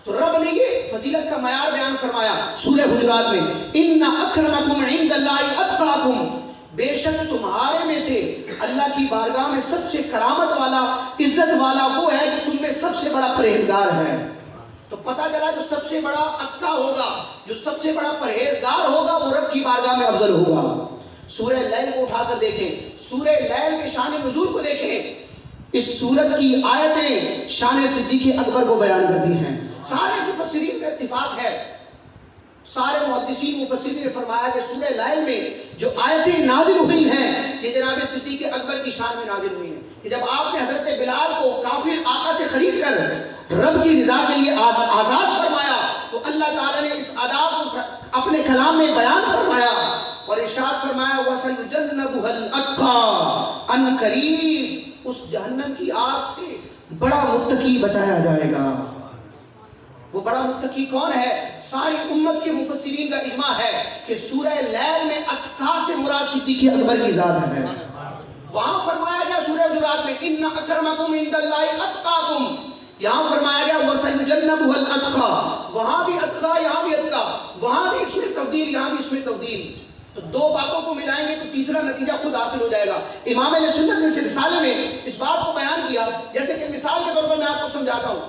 تو رب نے یہ فضیلت کا معیار بیان فرمایا سورہ حجرات میں، ان اکرمکم عند اللہ اتقاکم، بے شک تمہارے میں سے اللہ کی بارگاہ میں سب سے کرامت والا، عزت والا وہ ہے جو تم میں سب سے بڑا پرہیزگار ہے۔ تو پتہ چلا جو سب سے بڑا اتقا ہوگا، جو سب سے بڑا پرہیزگار ہوگا، وہ رب کی بارگاہ میں افضل ہوگا۔ سورہ لیل کو اٹھا کر دیکھیں، سورہ لیل کے شان نزول کو دیکھیں، اس سورت کی آیتیں شان صدیق اکبر کو بیان کرتی ہیں۔ سارے مفسرین کا اتفاق ہے، سارے محدثین مفسرین نے فرمایا کہ سورہ لیل میں جو آیتیں نازل ہوئی ہیں یہ جناب صدیق اکبر کی شان میں نازل ہوئی ہیں کہ جب آپ نے حضرت بلال کو کافر آقا سے خرید کر رب کی رضا کے لیے آزاد فرمایا تو اللہ تعالیٰ نے اس آداب کو اپنے کلام میں بیان فرمایا اور ارشاد فرمایا وَسَيُجَنَّبُهَا الْأَتْقَى، ان قریب اس جہنم کی آگ سے بڑا متقی بچایا جائے گا۔ وہ بڑا متقی کون ہے؟ ساری امت کے مفسرین کا اجماع ہے کہ سورہ لیل میں اتقا سے مراد صدیق اکبر کی ذات ہے۔ وہاں فرمایا گیا سورہ حجرات میں ان اکرمکم عند اللہ اتقاکم، یہاں فرمایا گیا وَسَيُجَنَّبُهَا الْأَتْقَى، وہاں بھی اتقا یہاں بھی اتقا، وہاں بھی اس میں تبدیل یہاں بھی اس میں تبدیل۔ تو دو باتوں کو ملائیں گے تو تیسرا نتیجہ خود حاصل ہو جائے گا۔ امام اہل سنت نے اس رسالے میں اس بات کو بیان کیا، جیسے کہ مثال کے طور پر میں آپ کو سمجھاتا ہوں۔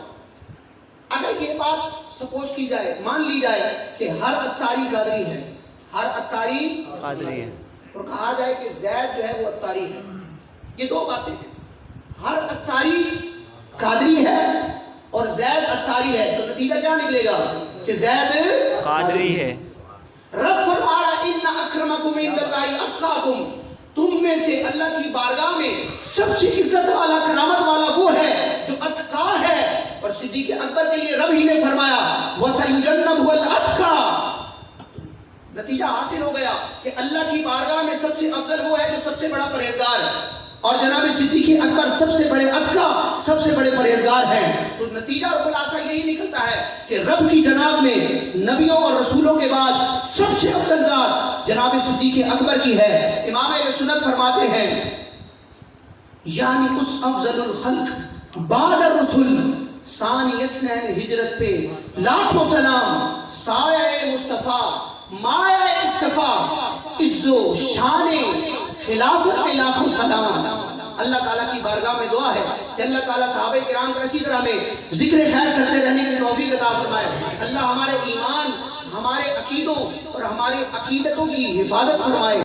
اگر یہ بات سپوز کی جائے، مان لی جائے کہ ہر عطاری قادری ہے، ہر عطاری قادری ہے، اور کہا جائے کہ زید جو ہے وہ عطاری ہے، یہ دو باتیں ہیں، ہر عطاری قادری ہے اور زید عطاری ہے، تو نتیجہ کیا نکلے گا کہ زید قادری ہے۔ رب فرما رہا ان اکرمکم عند اللہ اتقاکم، تم میں سے اللہ کی بارگاہ میں سب سے عزت والا کرامت والا وہ ہے جو اتقا ہے، اور صدیق اکبر کے لیے رب ہی نے فرمایا وَسَيُجَنَّبُهَا الْأَتْقَى، نتیجہ حاصل ہو گیا کہ اللہ کی بارگاہ میں سب سے افضل وہ ہے جو سب سے بڑا پرہیزگار ہے، اور جناب صدیق اکبر سب سے بڑے اتقا سب سے بڑے پرہیزگار ہیں۔ تو نتیجہ اور خلاصہ یہی نکلتا ہے کہ رب کی جناب میں نبیوں اور رسولوں کے بعد سب سے افضل ذات جناب صدیق اکبر کی ہے۔ امام اہل سنت فرماتے ہیں یعنی اس افضل الخلق بعد الرسول ثانی اسنین ہجرت پہ لاکھوں سلام، سایہ مصطفیٰ مایہ اصطفیٰ، عز و شان خلافت پہ لاکھوں سلام۔ اللہ تعالیٰ کی بارگاہ میں دعا ہے کہ اللہ تعالیٰ صحابہ کرام کو اسی طرح میں ذکر خیر کرتے رہنے کی توفیق عطا فرمائے۔ اللہ ہمارے ایمان، ہمارے عقیدوں اور ہمارے عقیدتوں کی حفاظت فرمائے۔